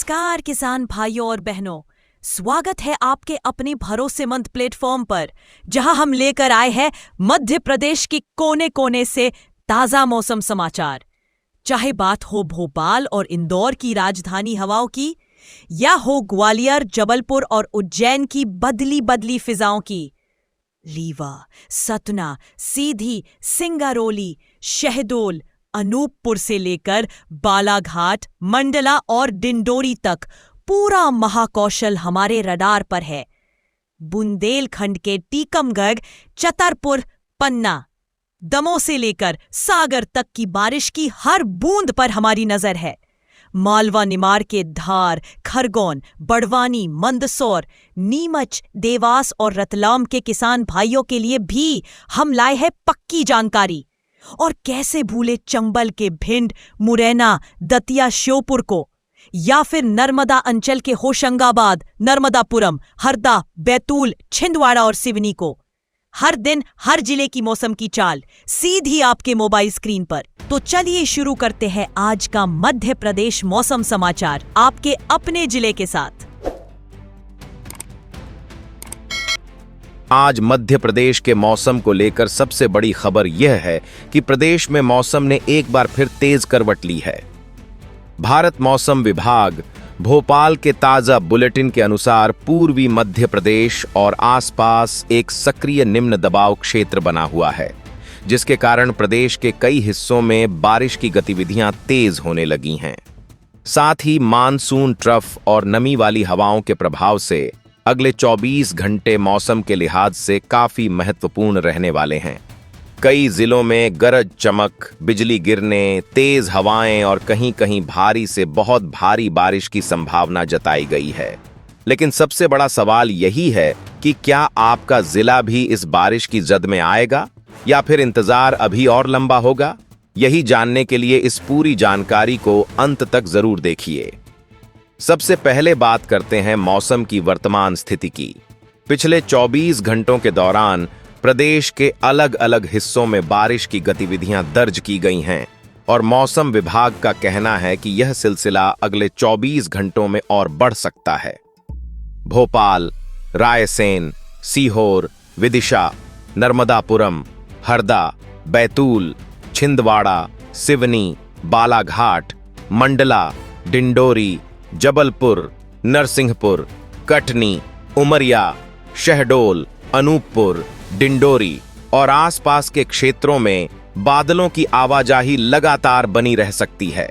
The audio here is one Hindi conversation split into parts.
नमस्कार किसान भाइयों और बहनों, स्वागत है आपके अपने भरोसेमंद प्लेटफॉर्म पर, जहां हम लेकर आए हैं मध्य प्रदेश की कोने कोने से ताजा मौसम समाचार। चाहे बात हो भोपाल और इंदौर की राजधानी हवाओं की, या हो ग्वालियर, जबलपुर और उज्जैन की बदली बदली फिजाओं की। रीवा, सतना, सीधी, सिंगरौली, शहडोल, अनूपपुर से लेकर बालाघाट, मंडला और डिंडोरी तक पूरा महाकौशल हमारे रडार पर है। बुंदेलखंड के टीकमगढ़, छतरपुर, पन्ना, दमोह से लेकर सागर तक की बारिश की हर बूंद पर हमारी नजर है। मालवा निमाड़ के धार, खरगोन, बड़वानी, मंदसौर, नीमच, देवास और रतलाम के किसान भाइयों के लिए भी हम लाए हैं पक्की जानकारी। और कैसे भूले चंबल के भिंड, मुरैना, दतिया, श्योपुर को, या फिर नर्मदा अंचल के होशंगाबाद, नर्मदापुरम, हरदा, बैतूल, छिंदवाड़ा और सिवनी को। हर दिन हर जिले की मौसम की चाल सीधी आपके मोबाइल स्क्रीन पर। तो चलिए शुरू करते हैं आज का मध्य प्रदेश मौसम समाचार आपके अपने जिले के साथ। आज मध्य प्रदेश के मौसम को लेकर सबसे बड़ी खबर यह है कि प्रदेश में मौसम ने एक बार फिर तेज करवट ली है। भारत मौसम विभाग भोपाल के ताजा बुलेटिन के अनुसार पूर्वी मध्य प्रदेश और आसपास एक सक्रिय निम्न दबाव क्षेत्र बना हुआ है, जिसके कारण प्रदेश के कई हिस्सों में बारिश की गतिविधियां तेज होने लगी हैं। साथ ही मानसून ट्रफ और नमी वाली हवाओं के प्रभाव से अगले 24 घंटे मौसम के लिहाज से काफी महत्वपूर्ण रहने वाले हैं। कई जिलों में गरज चमक, बिजली गिरने, तेज हवाएं और कहीं कहीं भारी से बहुत भारी बारिश की संभावना जताई गई है। लेकिन सबसे बड़ा सवाल यही है कि क्या आपका जिला भी इस बारिश की जद में आएगा या फिर इंतजार अभी और लंबा होगा? यही जानने के लिए इस पूरी जानकारी को अंत तक जरूर देखिए। सबसे पहले बात करते हैं मौसम की वर्तमान स्थिति की। पिछले 24 घंटों के दौरान प्रदेश के अलग अलग हिस्सों में बारिश की गतिविधियां दर्ज की गई हैं और मौसम विभाग का कहना है कि यह सिलसिला अगले 24 घंटों में और बढ़ सकता है। भोपाल, रायसेन, सीहोर, विदिशा, नर्मदापुरम, हरदा, बैतूल, छिंदवाड़ा, सिवनी, बालाघाट, मंडला, डिंडोरी, जबलपुर, नरसिंहपुर, कटनी, उमरिया, शहडोल, अनूपपुर, डिंडोरी और आसपास के क्षेत्रों में बादलों की आवाजाही लगातार बनी रह सकती है।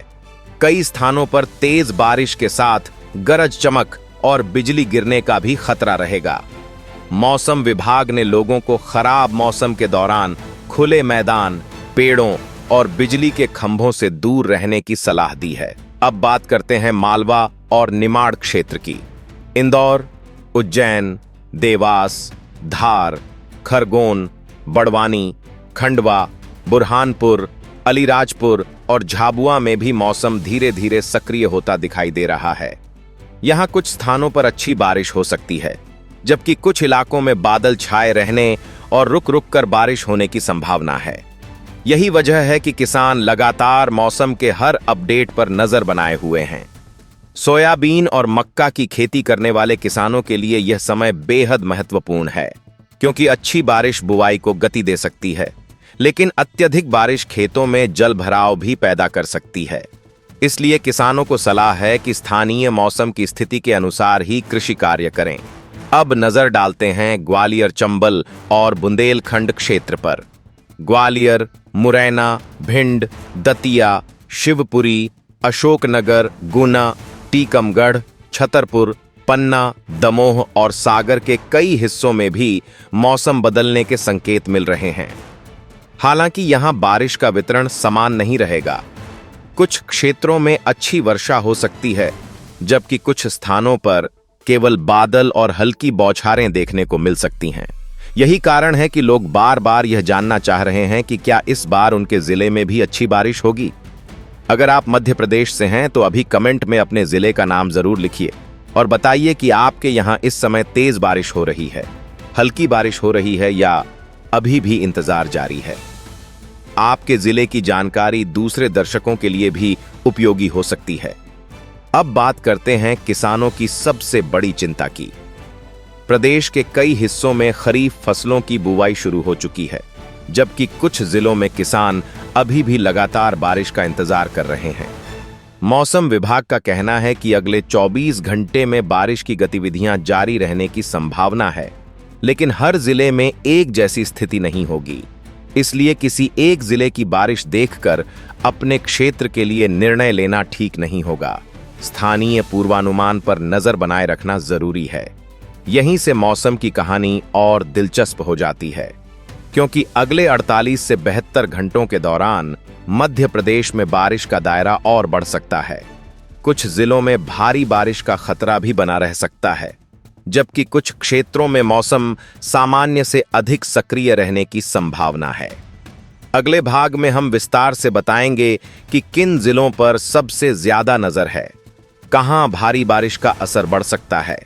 कई स्थानों पर तेज बारिश के साथ गरज चमक और बिजली गिरने का भी खतरा रहेगा। मौसम विभाग ने लोगों को खराब मौसम के दौरान खुले मैदान, पेड़ों और बिजली के खंभों से दूर रहने की सलाह दी है। अब बात करते हैं मालवा और निमाड़ क्षेत्र की। इंदौर, उज्जैन, देवास, धार, खरगोन, बड़वानी, खंडवा, बुरहानपुर, अलीराजपुर और झाबुआ में भी मौसम धीरे धीरे सक्रिय होता दिखाई दे रहा है। यहां कुछ स्थानों पर अच्छी बारिश हो सकती है, जबकि कुछ इलाकों में बादल छाए रहने और रुक रुक कर बारिश होने की संभावना है। यही वजह है कि किसान लगातार मौसम के हर अपडेट पर नजर बनाए हुए हैं। सोयाबीन और मक्का की खेती करने वाले किसानों के लिए यह समय बेहद महत्वपूर्ण है, क्योंकि अच्छी बारिश बुआई को गति दे सकती है, लेकिन अत्यधिक बारिश खेतों में जल भराव भी पैदा कर सकती है। इसलिए किसानों को सलाह है कि स्थानीय मौसम की स्थिति के अनुसार ही कृषि कार्य करें। अब नजर डालते हैं ग्वालियर, चंबल और बुंदेलखंड क्षेत्र पर। ग्वालियर, मुरैना, भिंड, दतिया, शिवपुरी, अशोकनगर, गुना, टीकमगढ़, छतरपुर, पन्ना, दमोह और सागर के कई हिस्सों में भी मौसम बदलने के संकेत मिल रहे हैं। हालांकि यहां बारिश का वितरण समान नहीं रहेगा। कुछ क्षेत्रों में अच्छी वर्षा हो सकती है, जबकि कुछ स्थानों पर केवल बादल और हल्की बौछारें देखने को मिल सकती हैं। यही कारण है कि लोग बार बार यह जानना चाह रहे हैं कि क्या इस बार उनके जिले में भी अच्छी बारिश होगी। अगर आप मध्य प्रदेश से हैं तो अभी कमेंट में अपने जिले का नाम जरूर लिखिए और बताइए कि आपके यहां इस समय तेज बारिश हो रही है, हल्की बारिश हो रही है या अभी भी इंतजार जारी है। आपके जिले की जानकारी दूसरे दर्शकों के लिए भी उपयोगी हो सकती है। अब बात करते हैं किसानों की सबसे बड़ी चिंता की। प्रदेश के कई हिस्सों में खरीफ फसलों की बुवाई शुरू हो चुकी है, जबकि कुछ जिलों में किसान अभी भी लगातार बारिश का इंतजार कर रहे हैं। मौसम विभाग का कहना है कि अगले 24 घंटे में बारिश की गतिविधियां जारी रहने की संभावना है, लेकिन हर जिले में एक जैसी स्थिति नहीं होगी। इसलिए किसी एक जिले की बारिश देखकर अपने क्षेत्र के लिए निर्णय लेना ठीक नहीं होगा। स्थानीय पूर्वानुमान पर नजर बनाए रखना जरूरी है। यहीं से मौसम की कहानी और दिलचस्प हो जाती है, क्योंकि अगले 48 से 72 घंटों के दौरान मध्य प्रदेश में बारिश का दायरा और बढ़ सकता है। कुछ जिलों में भारी बारिश का खतरा भी बना रह सकता है, जबकि कुछ क्षेत्रों में मौसम सामान्य से अधिक सक्रिय रहने की संभावना है। अगले भाग में हम विस्तार से बताएंगे कि किन जिलों पर सबसे ज्यादा नजर है, कहां भारी बारिश का असर बढ़ सकता है,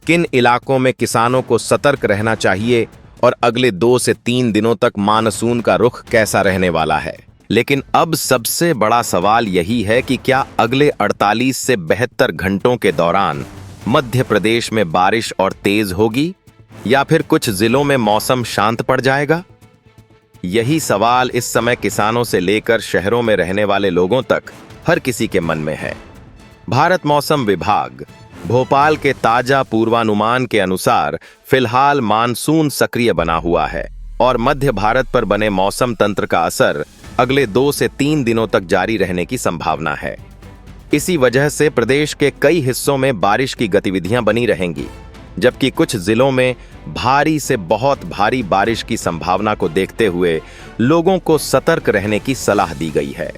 किन इलाकों में किसानों को सतर्क रहना चाहिए और अगले 2 से 3 दिनों तक मानसून का रुख कैसा रहने वाला है। लेकिन अब सबसे बड़ा सवाल यही है कि क्या अगले 48 से 72 घंटों के दौरान मध्य प्रदेश में बारिश और तेज होगी या फिर कुछ जिलों में मौसम शांत पड़ जाएगा? यही सवाल इस समय किसानों से लेकर शहरों में रहने वाले लोगों तक हर किसी के मन में है। भारत मौसम विभाग भोपाल के ताजा पूर्वानुमान के अनुसार फिलहाल मानसून सक्रिय बना हुआ है और मध्य भारत पर बने मौसम तंत्र का असर अगले 2 से 3 दिनों तक जारी रहने की संभावना है। इसी वजह से प्रदेश के कई हिस्सों में बारिश की गतिविधियां बनी रहेंगी, जबकि कुछ जिलों में भारी से बहुत भारी बारिश की संभावना को देखते हुए लोगों को सतर्क रहने की सलाह दी गई है।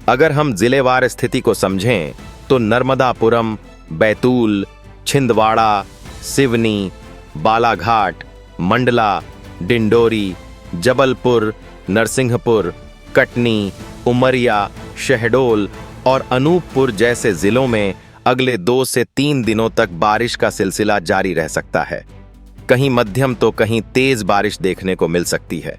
अगर हम जिलेवार स्थिति को समझें तो नर्मदापुरम, बैतूल, छिंदवाड़ा, सिवनी, बालाघाट, मंडला, डिंडोरी, जबलपुर, नरसिंहपुर, कटनी, उमरिया, शहडोल और अनूपपुर जैसे जिलों में अगले 2 से 3 दिनों तक बारिश का सिलसिला जारी रह सकता है। कहीं मध्यम तो कहीं तेज बारिश देखने को मिल सकती है।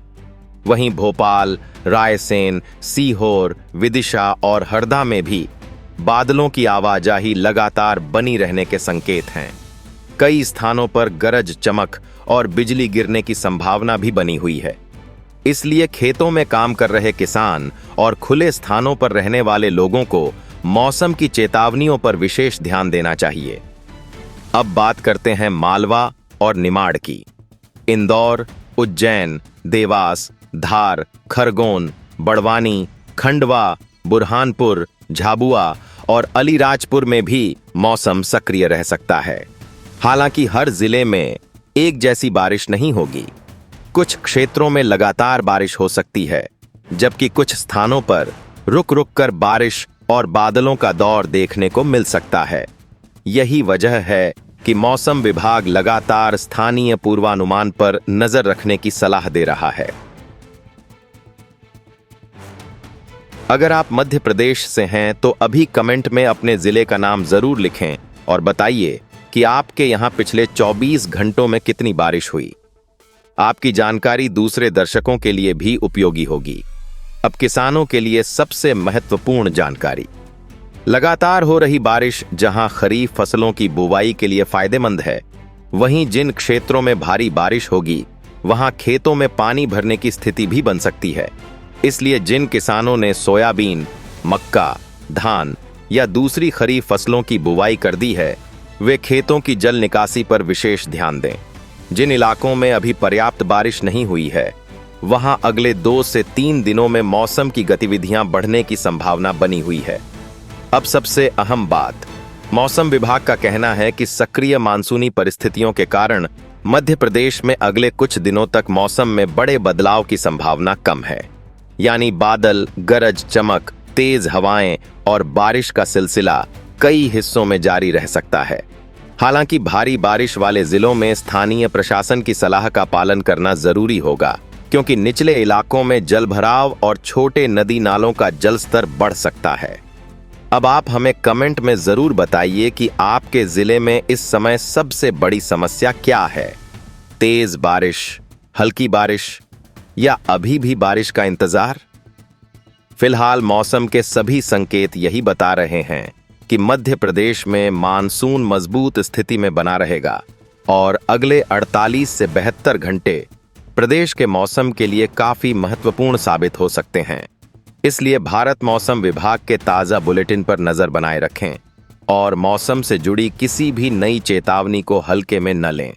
वहीं भोपाल, रायसेन, सीहोर, विदिशा और हरदा में भी बादलों की आवाजाही लगातार बनी रहने के संकेत हैं। कई स्थानों पर गरज चमक और बिजली गिरने की संभावना भी बनी हुई है। इसलिए खेतों में काम कर रहे किसान और खुले स्थानों पर रहने वाले लोगों को मौसम की चेतावनियों पर विशेष ध्यान देना चाहिए। अब बात करते हैं मालवा और निमाड़ की। इंदौर, उज्जैन, देवास, धार, खरगोन, बड़वानी, खंडवा, बुरहानपुर, झाबुआ और अलीराजपुर में भी मौसम सक्रिय रह सकता है। हालांकि हर जिले में एक जैसी बारिश नहीं होगी। कुछ क्षेत्रों में लगातार बारिश हो सकती है, जबकि कुछ स्थानों पर रुक रुक कर बारिश और बादलों का दौर देखने को मिल सकता है। यही वजह है कि मौसम विभाग लगातार स्थानीय पूर्वानुमान पर नजर रखने की सलाह दे रहा है। अगर आप मध्य प्रदेश से हैं तो अभी कमेंट में अपने जिले का नाम जरूर लिखें और बताइए कि आपके यहां पिछले 24 घंटों में कितनी बारिश हुई। आपकी जानकारी दूसरे दर्शकों के लिए भी उपयोगी होगी। अब किसानों के लिए सबसे महत्वपूर्ण जानकारी। लगातार हो रही बारिश जहां खरीफ फसलों की बुवाई के लिए फायदेमंद है, वहीं जिन क्षेत्रों में भारी बारिश होगी वहां खेतों में पानी भरने की स्थिति भी बन सकती है। इसलिए जिन किसानों ने सोयाबीन, मक्का, धान या दूसरी खरीफ फसलों की बुवाई कर दी है, वे खेतों की जल निकासी पर विशेष ध्यान दें। जिन इलाकों में अभी पर्याप्त बारिश नहीं हुई है, वहां अगले 2 से 3 दिनों में मौसम की गतिविधियां बढ़ने की संभावना बनी हुई है। अब सबसे अहम बात, मौसम विभाग का कहना है कि सक्रिय मानसूनी परिस्थितियों के कारण मध्य प्रदेश में अगले कुछ दिनों तक मौसम में बड़े बदलाव की संभावना कम है। यानी बादल, गरज चमक, तेज हवाएं और बारिश का सिलसिला कई हिस्सों में जारी रह सकता है। हालांकि भारी बारिश वाले जिलों में स्थानीय प्रशासन की सलाह का पालन करना जरूरी होगा, क्योंकि निचले इलाकों में जलभराव और छोटे नदी नालों का जलस्तर बढ़ सकता है। अब आप हमें कमेंट में जरूर बताइए कि आपके जिले में इस समय सबसे बड़ी समस्या क्या है। तेज बारिश, हल्की बारिश या अभी भी बारिश का इंतजार? फिलहाल मौसम के सभी संकेत यही बता रहे हैं कि मध्य प्रदेश में मानसून मजबूत स्थिति में बना रहेगा और अगले 48 से 72 घंटे प्रदेश के मौसम के लिए काफी महत्वपूर्ण साबित हो सकते हैं। इसलिए भारत मौसम विभाग के ताजा बुलेटिन पर नजर बनाए रखें और मौसम से जुड़ी किसी भी नई चेतावनी को हल्के में न लें।